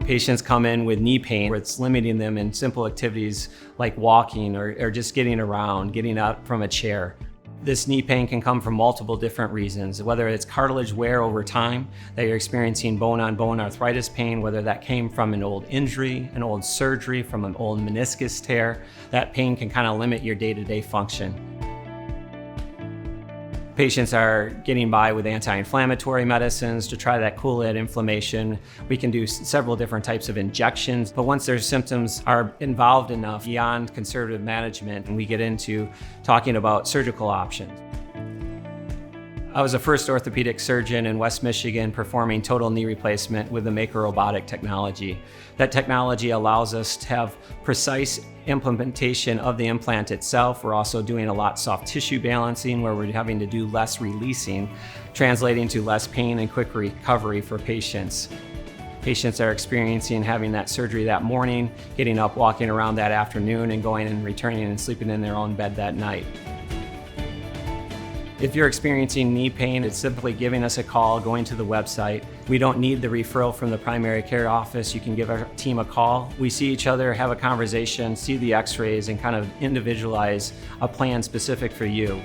Patients come in with knee pain where it's limiting them in simple activities like walking or just getting around, getting up from a chair. This knee pain can come from multiple different reasons, whether it's cartilage wear over time, that you're experiencing bone-on-bone arthritis pain, whether that came from an old injury, an old surgery, from an old meniscus tear. That pain can kind of limit your day-to-day function. Patients are getting by with anti-inflammatory medicines to try to cool that inflammation. We can do several different types of injections, but once their symptoms are involved enough beyond conservative management, and we get into talking about surgical options. I was the first orthopedic surgeon in West Michigan performing total knee replacement with the Mako Robotic technology. That technology allows us to have precise implementation of the implant itself. We're also doing a lot soft tissue balancing where we're having to do less releasing, translating to less pain and quick recovery for patients. Patients are experiencing having that surgery that morning, getting up, walking around that afternoon, and going and returning and sleeping in their own bed that night. If you're experiencing knee pain, it's simply giving us a call, going to the website. We don't need the referral from the primary care office. You can give our team a call. We see each other, have a conversation, see the x-rays, and kind of individualize a plan specific for you.